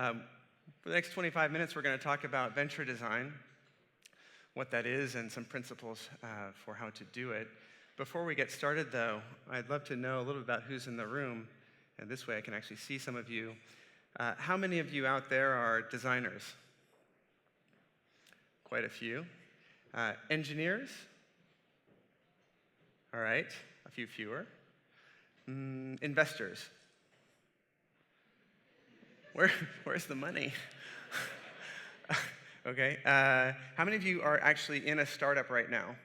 For the next 25 minutes, we're going to talk about venture design, what that is, and some principles for how to do it. Before we get started, though, I'd love to know a little about who's in the room, and this way I can actually see some of you. How many of you out there are designers? Quite a few. Engineers? All right, a few fewer. Investors? Where's the money? Okay, how many of you are actually in a startup right now?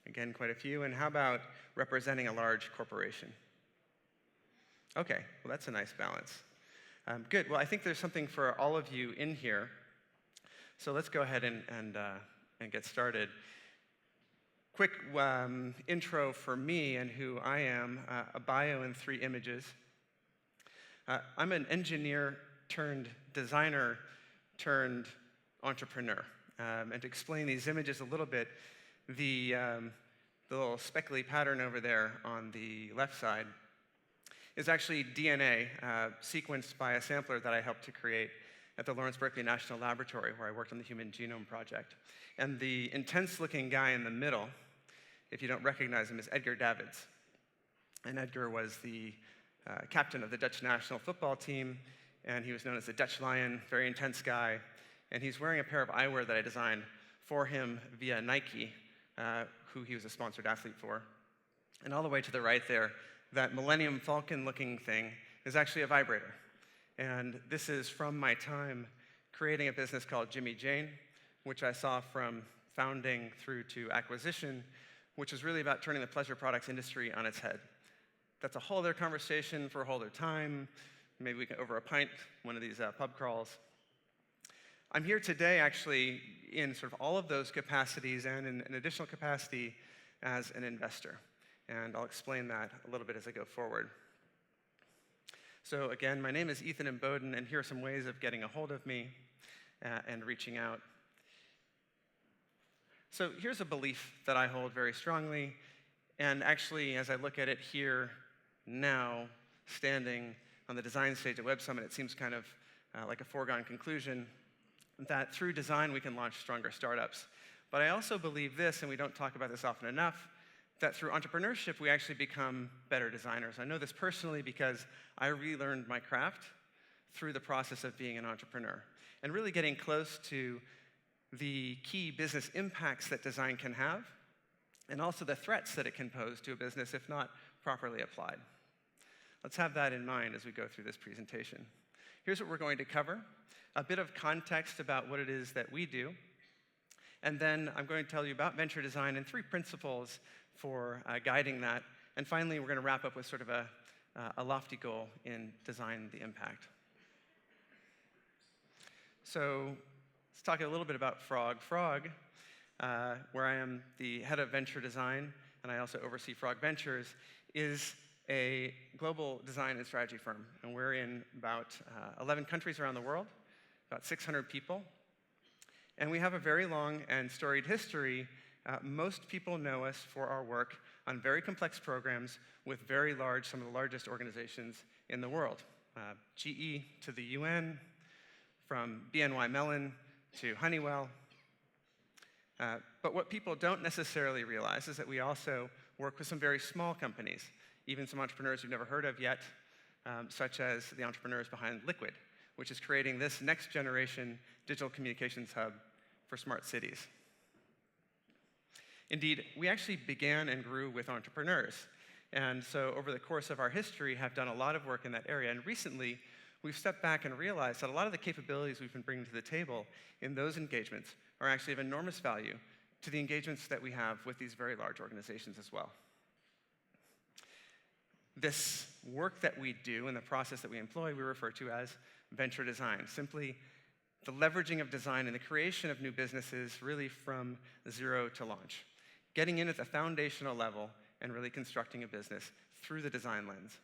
Again, quite a few. And how about representing a large corporation? Okay, well, that's a nice balance. Good. Well, I think there's something for all of you in here. So let's go ahead and get started. Quick intro for me and who I am, a bio and 3 images. I'm an engineer turned designer turned entrepreneur. And to explain these images a little bit, the little speckly pattern over there on the left side is actually DNA sequenced by a sampler that I helped to create at the Lawrence Berkeley National Laboratory, where I worked on the Human Genome Project. And the intense-looking guy in the middle, if you don't recognize him, is Edgar Davids. And Edgar was the captain of the Dutch national football team, and he was known as the Dutch Lion, very intense guy. And he's wearing a pair of eyewear that I designed for him via Nike, who he was a sponsored athlete for. And all the way to the right there, that Millennium Falcon-looking thing is actually a vibrator. And this is from my time creating a business called Jimmy Jane, which I saw from founding through to acquisition, which is really about turning the pleasure products industry on its head. That's a whole other conversation for a whole other time. Maybe we can over a pint, one of these pub crawls. I'm here today actually in sort of all of those capacities and in an additional capacity as an investor. And I'll explain that a little bit as I go forward. So again, my name is Ethan Imboden, and here are some ways of getting a hold of me and reaching out. So here's a belief that I hold very strongly, and actually, as I look at it here now, standing on the design stage at Web Summit, it seems kind of like a foregone conclusion that through design we can launch stronger startups. But I also believe this, and we don't talk about this often enough, that through entrepreneurship we actually become better designers. I know this personally because I relearned my craft through the process of being an entrepreneur and really getting close to the key business impacts that design can have and also the threats that it can pose to a business if not properly applied. Let's have that in mind as we go through this presentation. Here's what we're going to cover: a bit of context about what it is that we do, and then I'm going to tell you about venture design and 3 principles for guiding that. And finally, we're going to wrap up with sort of a lofty goal in design the impact. So let's talk a little bit about Frog. Frog, where I am the head of venture design, and I also oversee Frog Ventures, is a global design and strategy firm. And we're in about 11 countries around the world, about 600 people. And we have a very long and storied history. Most people know us for our work on very complex programs with very large, some of the largest organizations in the world. GE to the UN, from BNY Mellon to Honeywell. But what people don't necessarily realize is that we also work with some very small companies, even some entrepreneurs you've never heard of yet, such as the entrepreneurs behind Liquid, which is creating this next generation digital communications hub for smart cities. Indeed, we actually began and grew with entrepreneurs. And so over the course of our history, have done a lot of work in that area. And recently, we've stepped back and realized that a lot of the capabilities we've been bringing to the table in those engagements are actually of enormous value to the engagements that we have with these very large organizations as well. This work that we do and the process that we employ, we refer to as venture design. Simply the leveraging of design and the creation of new businesses really from zero to launch. Getting in at the foundational level and really constructing a business through the design lens.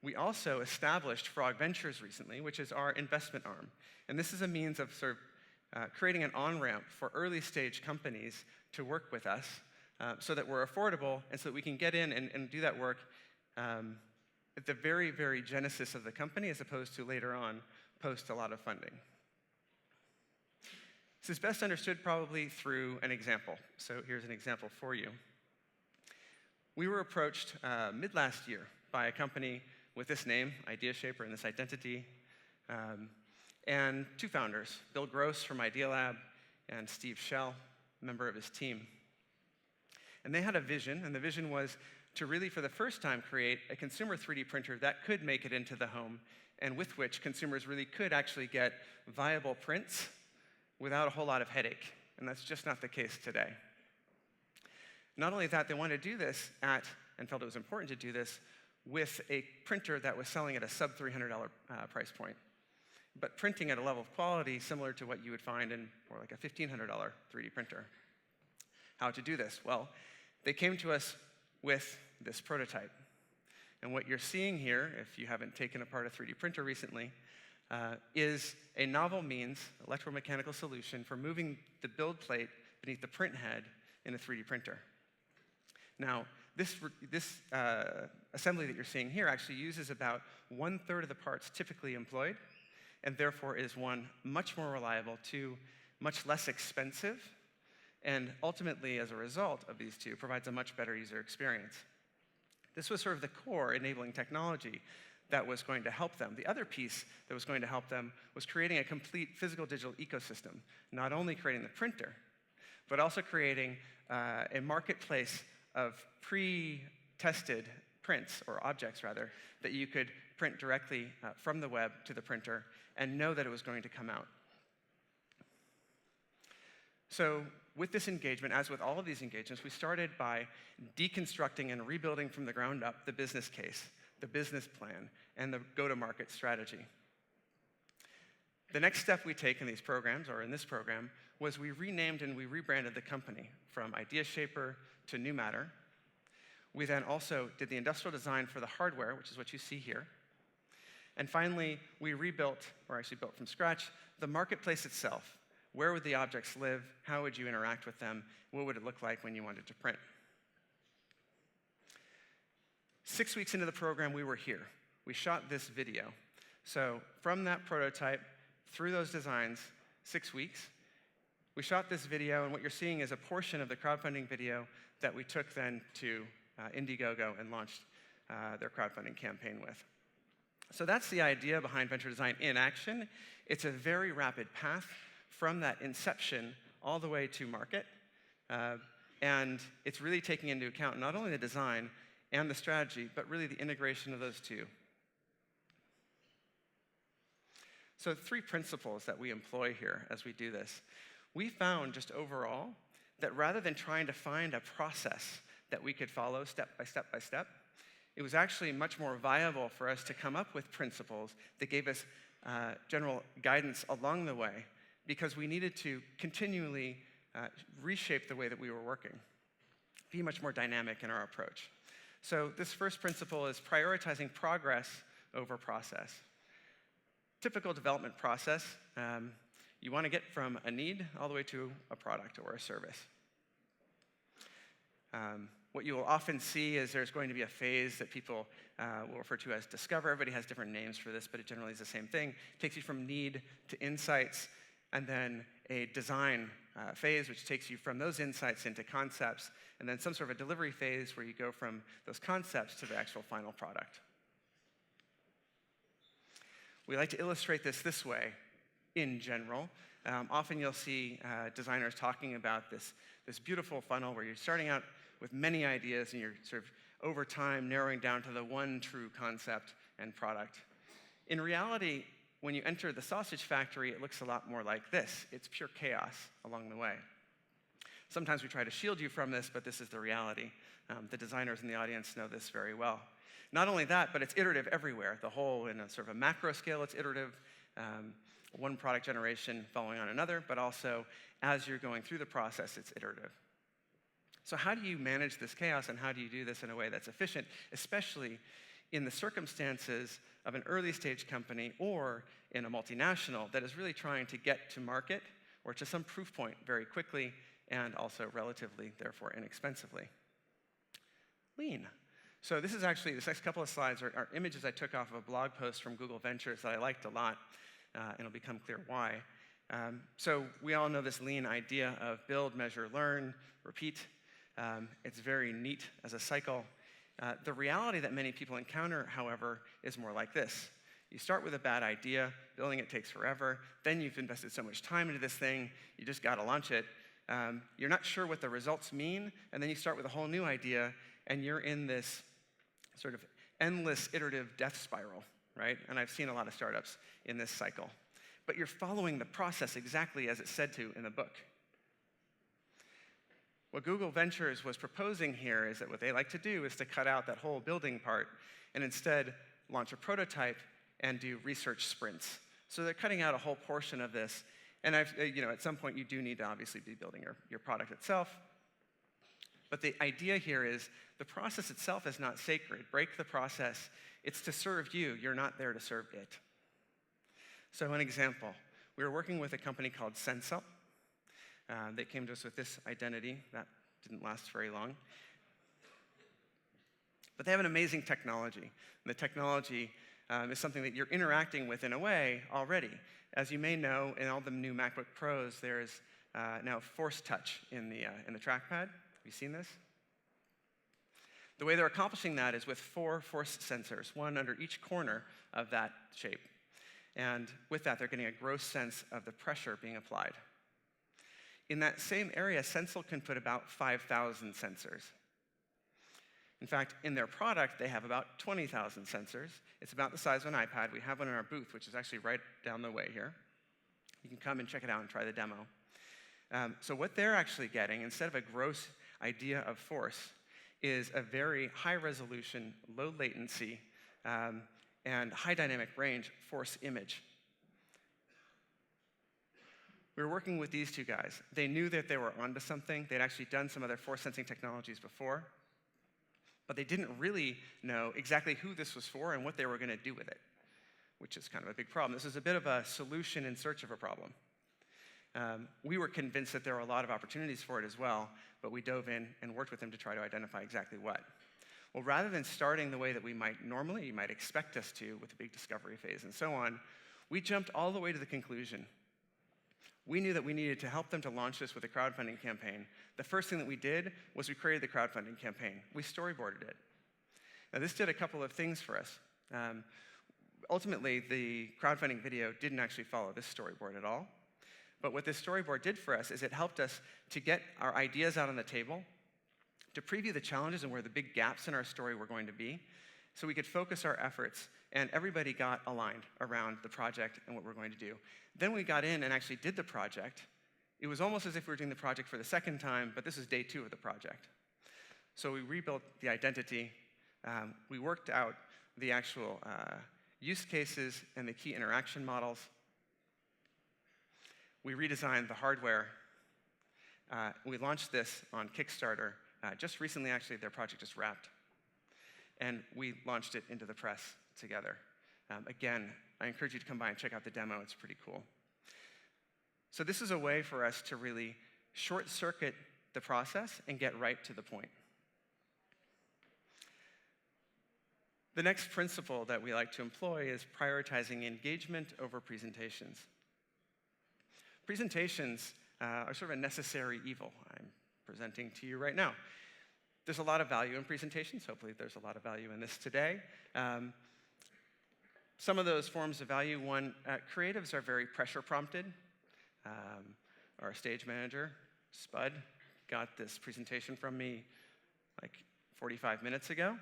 We also established Frog Ventures recently, which is our investment arm. And this is a means of sort of creating an on-ramp for early-stage companies to work with us so that we're affordable and so that we can get in and do that work at the very, very genesis of the company, as opposed to later on, post a lot of funding. This is best understood probably through an example. So here's an example for you. We were approached mid-last year by a company with this name, IdeaShaper, and this identity, and two founders, Bill Gross from Idealab and Steve Shell, member of his team. And they had a vision, and the vision was to really, for the first time, create a consumer 3D printer that could make it into the home, and with which consumers really could actually get viable prints without a whole lot of headache. And that's just not the case today. Not only that, they wanted to do this and felt it was important to do this, with a printer that was selling at a sub $300 price point, but printing at a level of quality similar to what you would find in more like a $1,500 3D printer. How to do this? Well, they came to us with this prototype. And what you're seeing here, if you haven't taken apart a 3D printer recently, is a novel means, electromechanical solution for moving the build plate beneath the print head in a 3D printer. Now, this assembly that you're seeing here actually uses about 1/3 of the parts typically employed, and therefore is one, much more reliable, two, much less expensive, and ultimately, as a result of these two, provides a much better user experience. This was sort of the core enabling technology that was going to help them. The other piece that was going to help them was creating a complete physical-digital ecosystem, not only creating the printer, but also creating a marketplace of pre-tested prints, or objects rather, that you could print directly from the web to the printer and know that it was going to come out. So with this engagement, as with all of these engagements, we started by deconstructing and rebuilding from the ground up the business case, the business plan, and the go-to-market strategy. The next step we take in these programs, or in this program, was we renamed and we rebranded the company from IdeaShaper to New Matter. We then also did the industrial design for the hardware, which is what you see here. And finally, we rebuilt, or actually built from scratch, the marketplace itself. Where would the objects live? How would you interact with them? What would it look like when you wanted to print? 6 weeks into the program, we were here. We shot this video. So from that prototype, through those designs, 6 weeks, we shot this video, and what you're seeing is a portion of the crowdfunding video that we took then to Indiegogo and launched their crowdfunding campaign with. So that's the idea behind venture design in action. It's a very rapid path from that inception all the way to market. And it's really taking into account not only the design and the strategy, but really the integration of those two. So 3 principles that we employ here as we do this. We found just overall that rather than trying to find a process that we could follow step by step by step, it was actually much more viable for us to come up with principles that gave us general guidance along the way, because we needed to continually reshape the way that we were working, be much more dynamic in our approach. So this first principle is prioritizing progress over process. Typical development process, you want to get from a need all the way to a product or a service. What you will often see is there's going to be a phase that people will refer to as discover. Everybody has different names for this, but it generally is the same thing. It takes you from need to insights, and then a design phase, which takes you from those insights into concepts, and then some sort of a delivery phase where you go from those concepts to the actual final product. We like to illustrate this way in general. Often you'll see designers talking about this beautiful funnel where you're starting out with many ideas and you're sort of over time narrowing down to the one true concept and product. In reality, when you enter the sausage factory, it looks a lot more like this. It's pure chaos along the way. Sometimes we try to shield you from this, but this is the reality. The designers in the audience know this very well. Not only that, but it's iterative everywhere. The whole, in a sort of a macro scale, it's iterative. One product generation following on another, but also as you're going through the process, it's iterative. So how do you manage this chaos, and how do you do this in a way that's efficient, especially in the circumstances of an early stage company or in a multinational that is really trying to get to market or to some proof point very quickly and also relatively, therefore, inexpensively? Lean. So this next couple of slides are images I took off of a blog post from Google Ventures that I liked a lot, and it'll become clear why. So we all know this lean idea of build, measure, learn, repeat. It's very neat as a cycle. The reality that many people encounter, however, is more like this. You start with a bad idea, building it takes forever, then you've invested so much time into this thing, you just gotta launch it. You're not sure what the results mean, and then you start with a whole new idea, and you're in this sort of endless iterative death spiral, right? And I've seen a lot of startups in this cycle. But you're following the process exactly as it's said to in the book. What Google Ventures was proposing here is that what they like to do is to cut out that whole building part and instead launch a prototype and do research sprints. So they're cutting out a whole portion of this. And at some point, you do need to obviously be building your product itself. But the idea here is the process itself is not sacred. Break the process. It's to serve you. You're not there to serve it. So an example, we were working with a company called Sensel. They came to us with this identity. That didn't last very long. But they have an amazing technology. And the technology is something that you're interacting with in a way already. As you may know, in all the new MacBook Pros, there's now Force Touch in the trackpad. Have you seen this? The way they're accomplishing that is with 4 force sensors, one under each corner of that shape. And with that, they're getting a gross sense of the pressure being applied. In that same area, Sensel can put about 5,000 sensors. In fact, in their product, they have about 20,000 sensors. It's about the size of an iPad. We have one in our booth, which is actually right down the way here. You can come and check it out and try the demo. So what they're actually getting, instead of a gross idea of force, is a very high resolution, low latency, and high dynamic range force image. We were working with these two guys. They knew that they were onto something. They'd actually done some other force sensing technologies before, but they didn't really know exactly who this was for and what they were going to do with it, which is kind of a big problem. This is a bit of a solution in search of a problem. We were convinced that there were a lot of opportunities for it as well, but we dove in and worked with them to try to identify exactly what. Well, rather than starting the way that you might expect us to, with a big discovery phase and so on, we jumped all the way to the conclusion. We knew that we needed to help them to launch this with a crowdfunding campaign. The first thing that we did was we created the crowdfunding campaign. We storyboarded it. Now, this did a couple of things for us. Ultimately, the crowdfunding video didn't actually follow this storyboard at all. But what this storyboard did for us is it helped us to get our ideas out on the table, to preview the challenges and where the big gaps in our story were going to be, so we could focus our efforts, and everybody got aligned around the project and what we're going to do. Then we got in and actually did the project. It was almost as if we were doing the project for the second time, but this is day 2 of the project. So we rebuilt the identity. We worked out the actual use cases and the key interaction models. We redesigned the hardware. We launched this on Kickstarter. Just recently, actually, their project just wrapped. And we launched it into the press together. Again, I encourage you to come by and check out the demo. It's pretty cool. So this is a way for us to really short-circuit the process and get right to the point. The next principle that we like to employ is prioritizing engagement over presentations. Presentations are sort of a necessary evil. I'm presenting to you right now. There's a lot of value in presentations. Hopefully there's a lot of value in this today. Some of those forms of value, one, creatives are very pressure prompted. Our stage manager, Spud, got this presentation from me like 45 minutes ago.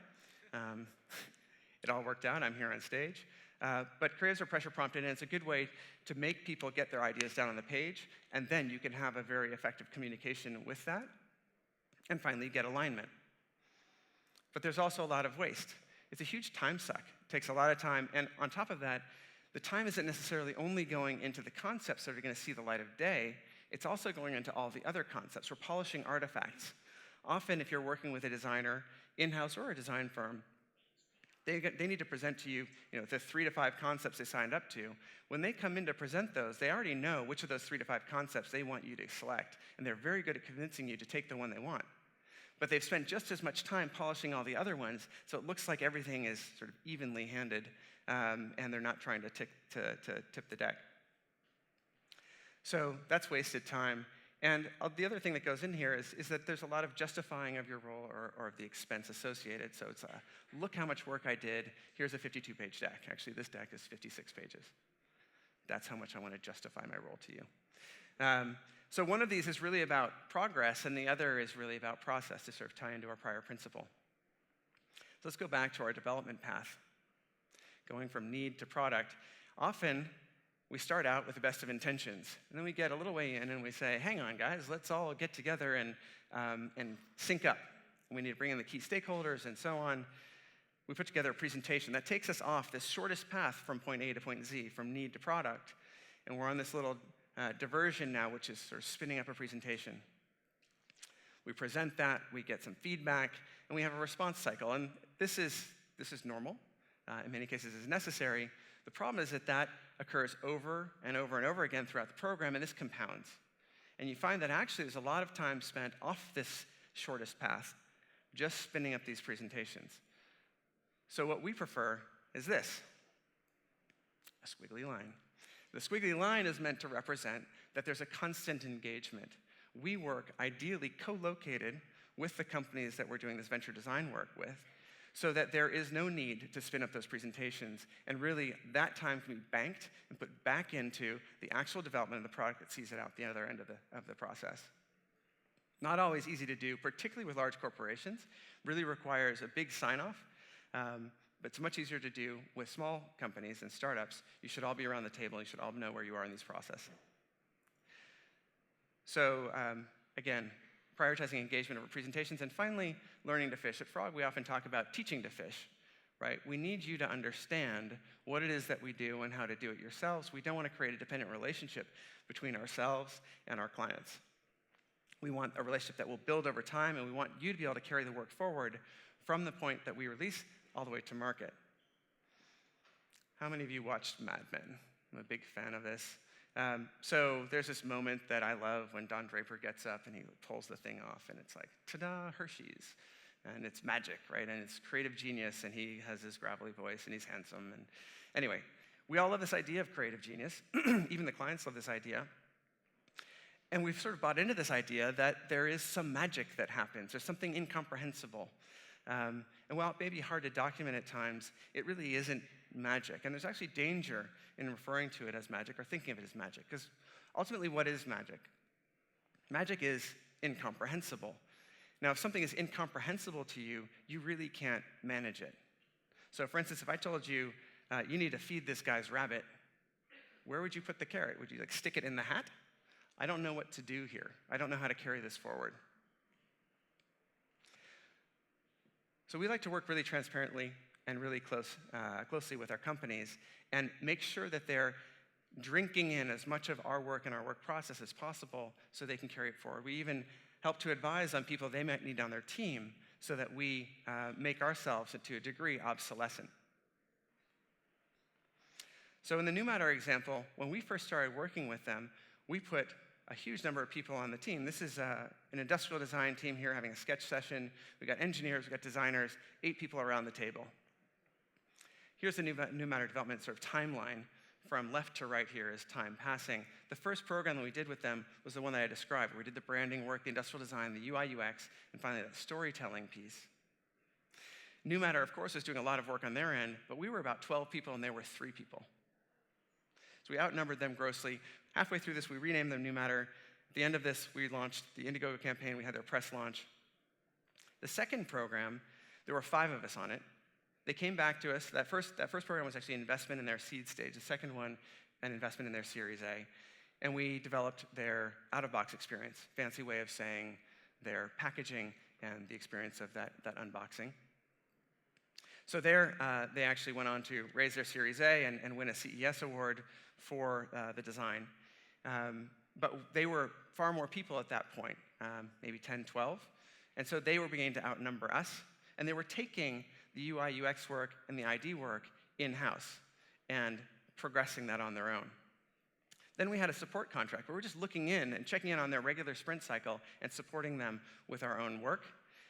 It all worked out. I'm here on stage. But creatives are pressure prompted, and it's a good way to make people get their ideas down on the page, and then you can have a very effective communication with that, and finally get alignment. But there's also a lot of waste. It's a huge time suck. It takes a lot of time, and on top of that, the time isn't necessarily only going into the concepts that are going to see the light of day, it's also going into all the other concepts. We're polishing artifacts. Often, if you're working with a designer, in-house or a design firm, they need to present to you, the 3 to 5 concepts they signed up to. When they come in to present those, they already know which of those 3 to 5 concepts they want you to select, and they're very good at convincing you to take the one they want. but they've spent just as much time polishing all the other ones, so it looks like everything is sort of evenly handed, and they're not trying to tip the deck. So that's wasted time. And the other thing that goes in here is that there's a lot of justifying of your role or of the expense associated. So it's look how much work I did. Here's a 52-page deck. Actually, this deck is 56 pages. That's how much I want to justify my role to you. So one of these is really about progress, and the other is really about process to sort of tie into our prior principle. So let's go back to our development path. Going from need to product. Often, we start out with the best of intentions, and then we get a little way in and we say, hang on, guys, let's all get together and sync up. We need to bring in the key stakeholders and so on. We put together a presentation that takes us off this shortest path from point A to point Z, from need to product, and we're on this little diversion now, which is sort of spinning up a presentation. We present that, we get some feedback, and we have a response cycle, and this is normal. In many cases is necessary. The problem is that occurs over and over and over again throughout the program, and this compounds. And you find that actually there's a lot of time spent off this shortest path, just spinning up these presentations. So what we prefer is this, a squiggly line. The squiggly line is meant to represent that there's a constant engagement. We work ideally co-located with the companies that we're doing this venture design work with, so that there is no need to spin up those presentations, and really that time can be banked and put back into the actual development of the product that sees it out the other end of the process. Not always easy to do, particularly with large corporations. Really requires a big sign-off, but it's much easier to do with small companies and startups. You should all be around the table. You should all know where you are in these processes. So again, prioritizing engagement over presentations, and finally, learning to fish. At Frog, we often talk about teaching to fish, right? We need you to understand what it is that we do and how to do it yourselves. We don't want to create a dependent relationship between ourselves and our clients. We want a relationship that will build over time, and we want you to be able to carry the work forward from the point that we release all the way to market. How many of you watched Mad Men? I'm a big fan of this. So there's this moment that I love when Don Draper gets up and he pulls the thing off, and it's like, ta-da, Hershey's. And it's magic, right? And it's creative genius, and he has this gravelly voice, and he's handsome. And anyway, we all love this idea of creative genius. Even the clients love this idea. And we've sort of bought into this idea that there is some magic that happens. There's something incomprehensible. And while it may be hard to document at times, it really isn't magic. And there's actually danger in referring to it as magic or thinking of it as magic, because ultimately, what is magic? Magic is incomprehensible. Now, if something is incomprehensible to you, you really can't manage it. So for instance, if I told you, you need to feed this guy's rabbit, where would you put the carrot? Would you stick it in the hat? I don't know what to do here. I don't know how to carry this forward. So we like to work really transparently and really closely with our companies and make sure that they're drinking in as much of our work and our work process as possible so they can carry it forward. We even help to advise on people they might need on their team so that we make ourselves, to a degree, obsolescent. So in the New Matter example, when we first started working with them, we put a huge number of people on the team. This is an industrial design team here having a sketch session. We've got engineers, we've got designers, 8 people around the table. Here's the New Matter development sort of timeline. From left to right here is time passing. The first program that we did with them was the one that I described, where we did the branding work, the industrial design, the UI, UX, and finally the storytelling piece. New Matter, of course, was doing a lot of work on their end, but we were about 12 people and they were 3 people. So we outnumbered them grossly. Halfway through this, we renamed them New Matter. At the end of this, we launched the Indiegogo campaign. We had their press launch. The second program, there were 5 of us on it. They came back to us. That first program was actually an investment in their seed stage. The second one, an investment in their Series A. And we developed their out-of-box experience, fancy way of saying their packaging and the experience of that unboxing. So there, they actually went on to raise their Series A and win a CES award for the design. But they were far more people at that point, maybe 10, 12. And so they were beginning to outnumber us. And they were taking the UI, UX work and the ID work in-house and progressing that on their own. Then we had a support contract where we're just looking in and checking in on their regular sprint cycle and supporting them with our own work.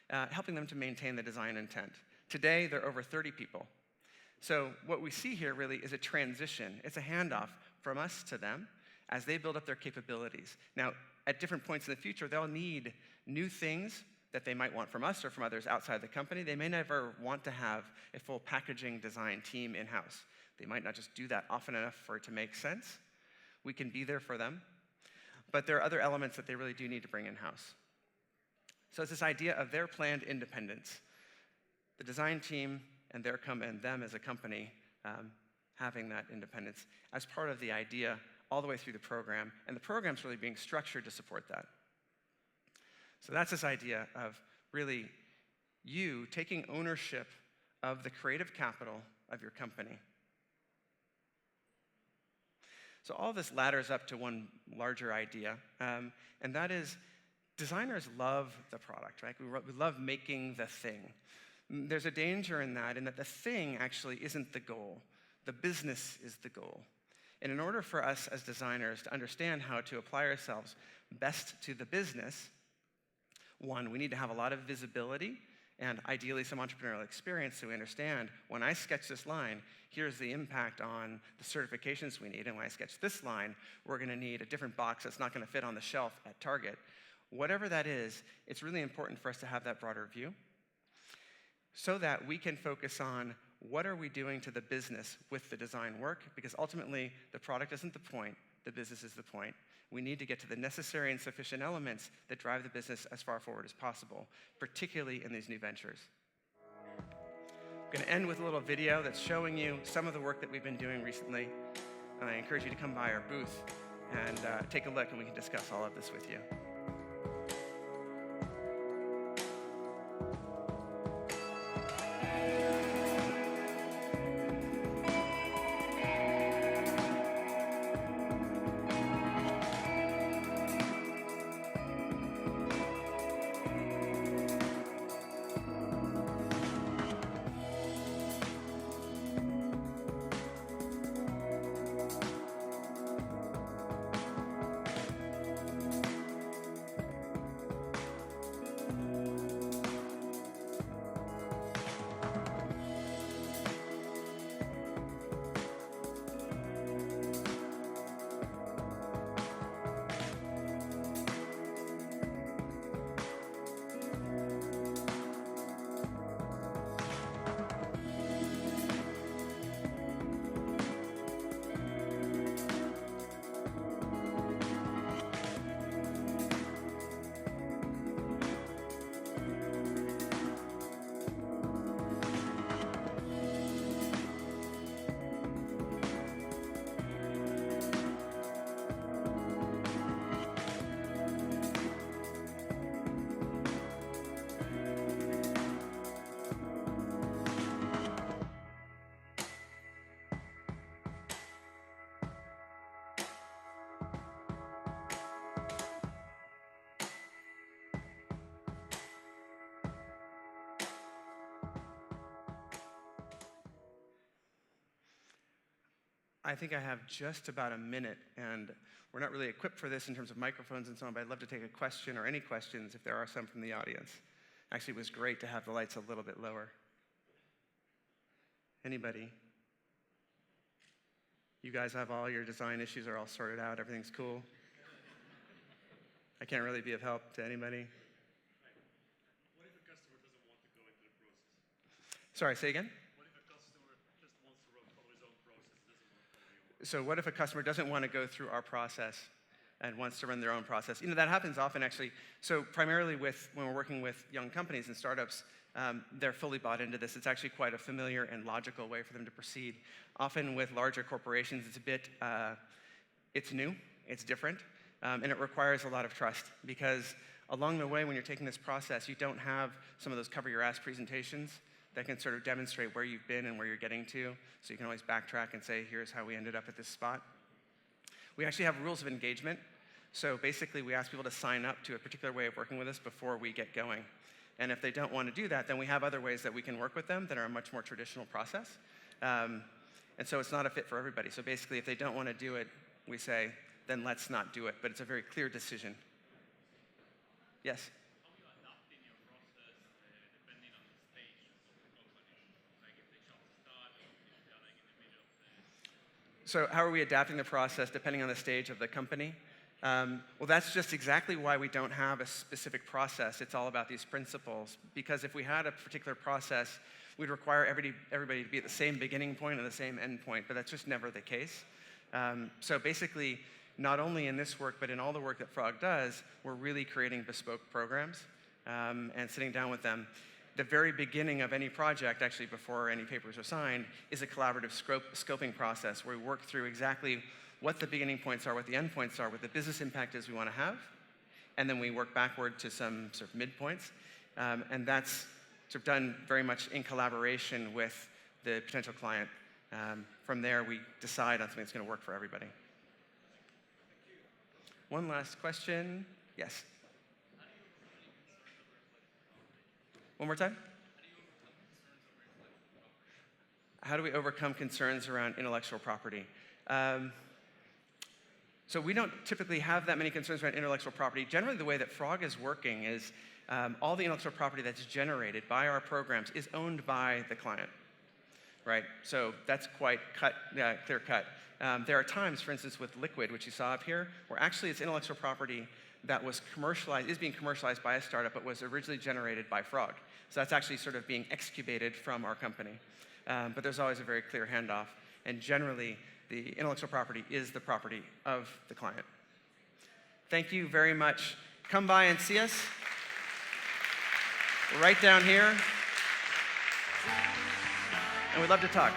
helping them to maintain the design intent. Today, there are over 30 people. So what we see here really is a transition. It's a handoff from us to them as they build up their capabilities. Now, at different points in the future, they'll need new things that they might want from us or from others outside the company. They may never want to have a full packaging design team in-house. They might not just do that often enough for it to make sense. We can be there for them. But there are other elements that they really do need to bring in-house. So it's this idea of their planned independence. The design team and them as a company having that independence as part of the idea all the way through the program, and the program's really being structured to support that. So that's this idea of really you taking ownership of the creative capital of your company. So all this ladders up to one larger idea, and that is designers love the product, right? We love making the thing. There's a danger in that the thing actually isn't the goal. The business is the goal. And in order for us as designers to understand how to apply ourselves best to the business, one, we need to have a lot of visibility and ideally some entrepreneurial experience so we understand when I sketch this line, here's the impact on the certifications we need. And when I sketch this line, we're going to need a different box that's not going to fit on the shelf at Target. Whatever that is, it's really important for us to have that broader view so that we can focus on what are we doing to the business with the design work, because ultimately the product isn't the point, the business is the point. We need to get to the necessary and sufficient elements that drive the business as far forward as possible, particularly in these new ventures. I'm going to end with a little video that's showing you some of the work that we've been doing recently, and I encourage you to come by our booth and take a look, and we can discuss all of this with you. I think I have just about a minute, and we're not really equipped for this in terms of microphones and so on, but I'd love to take a question or any questions if there are some from the audience. Actually, it was great to have the lights a little bit lower. Anybody? You guys have all your design issues are all sorted out, everything's cool? I can't really be of help to anybody. What if a customer doesn't want to go into the process? Sorry, say again? What if a customer just wants to follow his own process, doesn't want to follow yours? So what if a customer doesn't want to go through our process and wants to run their own process? You know, that happens often, actually. So primarily when we're working with young companies and startups, they're fully bought into this. It's actually quite a familiar and logical way for them to proceed. Often with larger corporations, it's a bit, it's new, it's different, and it requires a lot of trust because along the way when you're taking this process, you don't have some of those cover your ass presentations that can sort of demonstrate where you've been and where you're getting to. So you can always backtrack and say, here's how we ended up at this spot. We actually have rules of engagement. So basically we ask people to sign up to a particular way of working with us before we get going. And if they don't want to do that, then we have other ways that we can work with them that are a much more traditional process. And so it's not a fit for everybody. So basically if they don't want to do it, we say, then let's not do it. But it's a very clear decision. Yes? How are you adapting your process So how are we adapting the process depending on the stage of the company? Well, that's just exactly why we don't have a specific process. It's all about these principles. Because if we had a particular process, we'd require everybody to be at the same beginning point and the same end point, but that's just never the case. So basically, not only in this work, but in all the work that Frog does, we're really creating bespoke programs and sitting down with them. The very beginning of any project, actually before any papers are signed, is a collaborative scoping process where we work through exactly what the beginning points are, what the end points are, what the business impact is we want to have, and then we work backward to some sort of midpoints. And that's sort of done very much in collaboration with the potential client. From there, we decide on something that's going to work for everybody. One last question. Yes? One more time? How do we overcome concerns around intellectual property? So we don't typically have that many concerns around intellectual property. Generally, the way that Frog is working is all the intellectual property that's generated by our programs is owned by the client, right? So that's quite clear cut. There are times, for instance, with Liquid, which you saw up here, where actually it's intellectual property that was commercialized, is being commercialized by a startup, but was originally generated by Frog. So that's actually sort of being excubated from our company. But there's always a very clear handoff. And generally, the intellectual property is the property of the client. Thank you very much. Come by and see us. Right down here. And we'd love to talk.